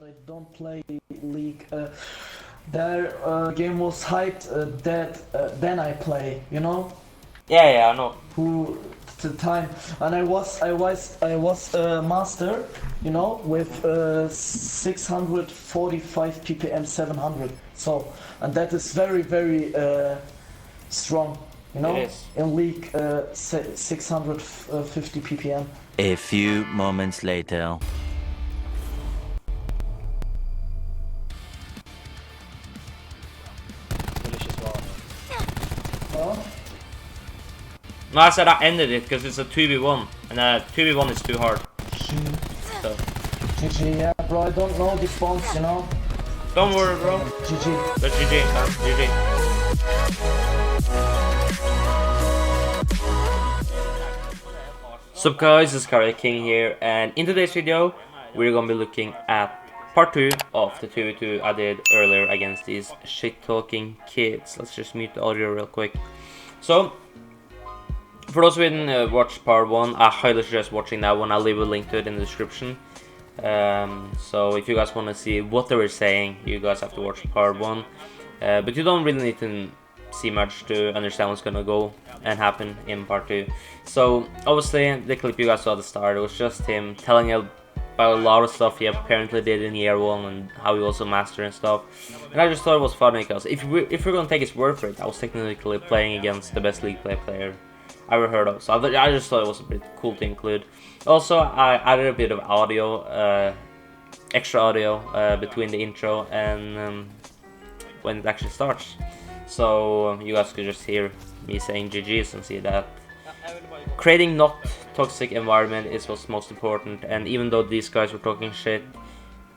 I don't play League. Their game was hyped. That then I play. You know Yeah, yeah, I know. who the time, and I was a master. You know, with 645 ppm 700. So, and that is very very strong. You It know, is. in League 650 ppm. A few moments later. Delicious water. Huh? No, I said I ended it because it's a 2v1, and 2v1 is too hard. So, GG, yeah, bro. I don't know the spawns. You know. don't worry, bro. GG. That's GG, man. GG. Sup guys, it's Karate King here, and in today's video, we're gonna be looking at part 2 of the 2v2 I did earlier against these shit-talking kids. Let's just mute the audio real quick. So, for those who didn't watch part 1, I highly suggest watching that one. I'll leave a link to it in the description. So if you guys want to see what they were saying, you guys have to watch part 1. But you don't really need to see much to understand what's gonna go and happen in part 2. So obviously the clip you guys saw at the start, it was just him telling about a lot of stuff he apparently did in year 1 and how he also mastered and stuff. And I just thought it was funny because if we're gonna take his word for it, I was technically playing against the best league play player I ever heard of. So I just thought it was a bit cool to include. Also, I added a bit of audio, extra audio between the intro and when it actually starts. So you guys could just hear me saying GG's and see that creating not toxic environment is what's most important. And even though these guys were talking shit,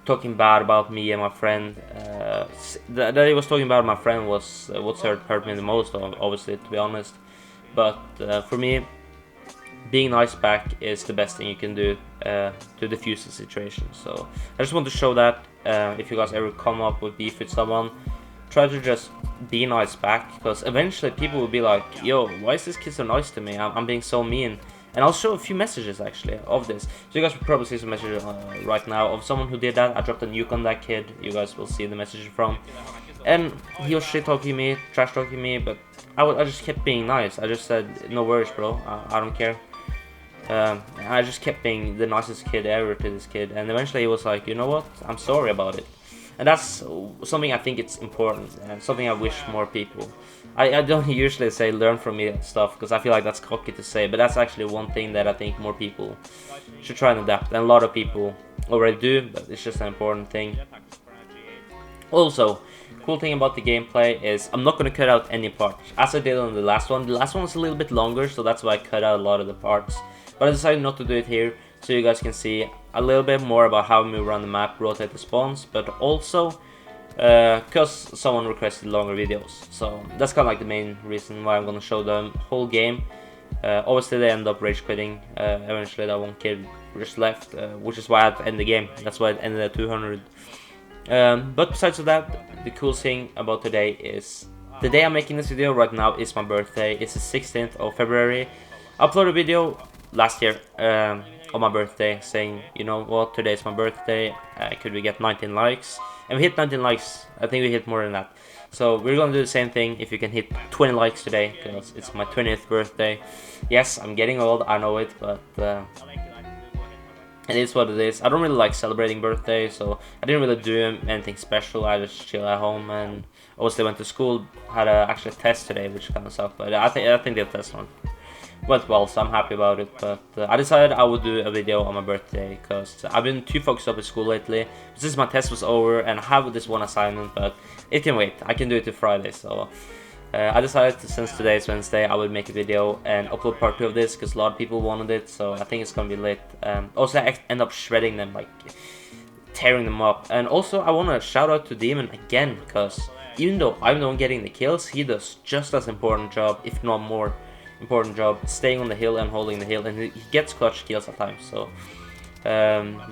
talking bad about me and my friend, that he was talking about my friend was what hurt me the most, obviously, to be honest. But for me, being nice back is the best thing you can do to defuse the situation. So I just want to show that if you guys ever come up with beef with someone, try to just be nice back, because eventually people will be like, yo, why is this kid so nice to me? I'm being so mean. And I'll show a few messages actually of this. So you guys will probably see some messages right now of someone who did that. I dropped a nuke on that kid. You guys will see the message from. And he was shit talking me, trash talking me, but I just kept being nice. I just said, no worries, bro. I don't care. I just kept being the nicest kid ever to this kid, and eventually he was like, you know what? I'm sorry about it. And that's something I think it's important, and something I wish more people. I don't usually say learn from me and stuff, because I feel like that's cocky to say, but that's actually one thing that I think more people should try and adapt. And a lot of people already do, but it's just an important thing. Also, cool thing about the gameplay is I'm not going to cut out any parts, as I did on the last one. The last one was a little bit longer, so that's why I cut out a lot of the parts. But I decided not to do it here, so you guys can see a little bit more about how we move around the map, rotate the spawns, but also because someone requested longer videos. So that's kind of like the main reason why I'm going to show the whole game. Obviously they end up rage quitting, eventually that one kid just left, which is why I had to end the game. That's why it ended at 200. But besides that, the cool thing about today is the day I'm making this video right now is my birthday. It's the 16th of February. I uploaded a video last year on my birthday saying, you know what, today's my birthday, could we get 19 likes? And we hit 19 likes. I think we hit more than that. So we're gonna do the same thing if you can hit 20 likes today, because it's my 20th birthday. Yes, I'm getting old, I know it, but it is what it is. I don't really like celebrating birthdays, so I didn't really do anything special. I just chill at home, and obviously went to school. Had a actual test today, which kind of sucked, but I think the test went well, so I'm happy about it. But I decided I would do a video on my birthday because I've been too focused up at school lately. Since my test was over and I have this one assignment, but it can wait. I can do it to Friday, so I decided since today is Wednesday, I would make a video and upload part 2 of this because a lot of people wanted it, so I think it's gonna be lit. Also, I end up shredding them, like tearing them up. And also, I want to shout out to Demon again, because even though I'm the one getting the kills, he does just as important job, if not more important job, staying on the hill and holding the hill, and he gets clutch kills at times. So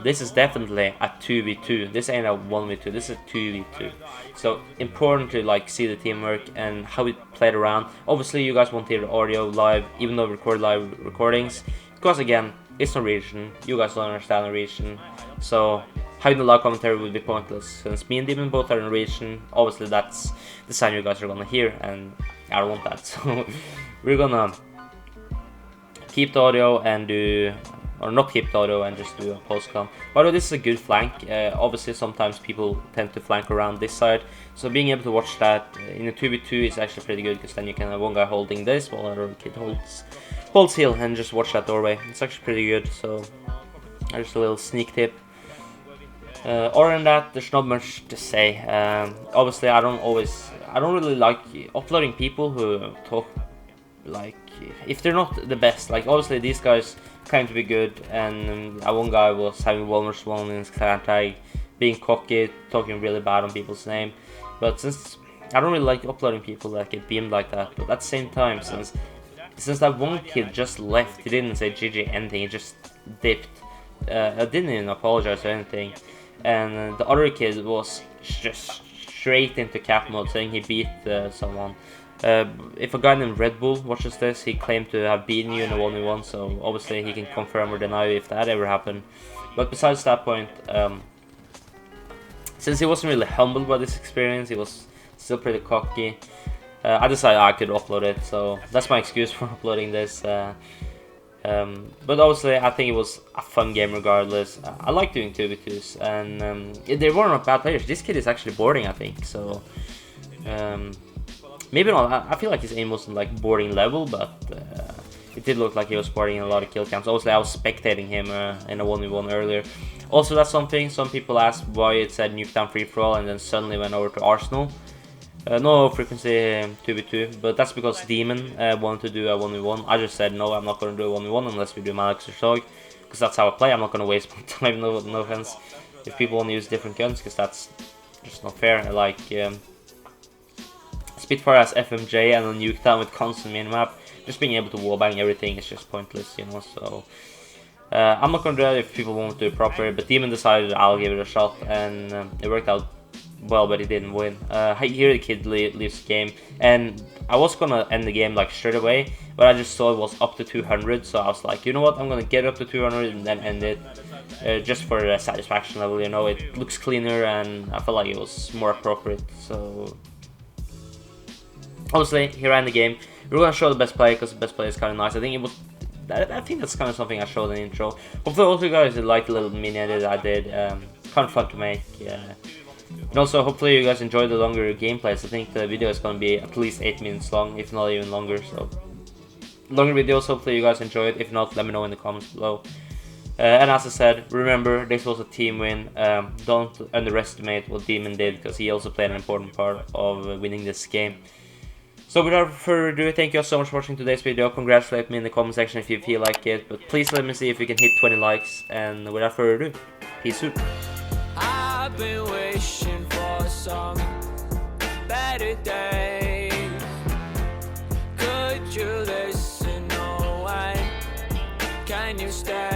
this is definitely a 2v2. This ain't a 1v2, this is a 2v2. So important to like see the teamwork and how we played around. Obviously you guys won't hear the audio live, even though we record live recordings, because again, it's Norwegian. You guys don't understand Norwegian, so having the live commentary would be pointless. Since me and Deadman both are Norwegian, obviously that's the sound you guys are gonna hear, and I don't want that. So we're gonna keep the audio and do, or not keep the audio and just do a post com. By the way, this is a good flank. Obviously, sometimes people tend to flank around this side, so being able to watch that in a 2v2 is actually pretty good, because then you can have one guy holding this while another kid holds heel and just watch that doorway. It's actually pretty good. So there's a little sneak tip. Other than that, there's not much to say. Obviously, I don't really like uploading people who talk like, if they're not the best. Like, obviously these guys claim to be good, and one guy was having 1v1 in his clan tag, being cocky, talking really bad on people's name. But since I don't really like uploading people that get beamed like that, but at the same time, since that one kid just left, he didn't say GG anything, he just dipped. I didn't even apologize or anything, and the other kid was just straight into cap mode, saying he beat someone. If a guy named Red Bull watches this, he claimed to have beaten you in a 1v1, so obviously he can confirm or deny if that ever happened. But besides that point, since he wasn't really humbled by this experience, he was still pretty cocky, I decided I could upload it, so that's my excuse for uploading this. But obviously I think it was a fun game regardless. I like doing 2v2s, and they were not bad players. This kid is actually boarding, I think, so maybe not. I feel like his aim wasn't like boarding level, but it did look like he was boarding a lot of kill cams. Obviously I was spectating him in a 1v1 earlier. Also, that's something some people asked why it said Nuketown free for all and then suddenly went over to Arsenal. No frequency 2v2, but that's because Demon wanted to do a 1v1. I just said no, I'm not going to do a 1v1 unless we do Malix or Sog, because that's how I play. I'm not going to waste my time, no offense, if people want to use different guns, because that's just not fair. Like Spitfire has FMJ and a Nuketown with constant minimap. Just being able to wallbang everything is just pointless, you know, so I'm not going to do that if people want to do it proper, but Demon decided I'll give it a shot, and it worked out well, but he didn't win. Here the kid leaves the game, and I was gonna end the game like straight away, but I just saw it was up to 200, so I was like, you know what, I'm gonna get up to 200 and then end it, just for the satisfaction level, you know. It looks cleaner, and I felt like it was more appropriate. So obviously here I end the game. We're gonna show the best play, because the best play is kind of nice. I think that's kind of something I showed in the intro. Hopefully also you guys liked the little mini edit I did. Kind of fun to make. And also, hopefully you guys enjoy the longer gameplays. I think the video is going to be at least 8 minutes long, if not even longer. So, longer videos, hopefully you guys enjoy it. If not, let me know in the comments below. And as I said, remember, this was a team win. Don't underestimate what Deadman did, because he also played an important part of winning this game. So without further ado, thank you all so much for watching today's video. Congratulate me in the comment section if you feel like it. But please let me see if we can hit 20 likes. And without further ado, peace out. I've been wishing for some better days. Could you listen? No, why can you stay?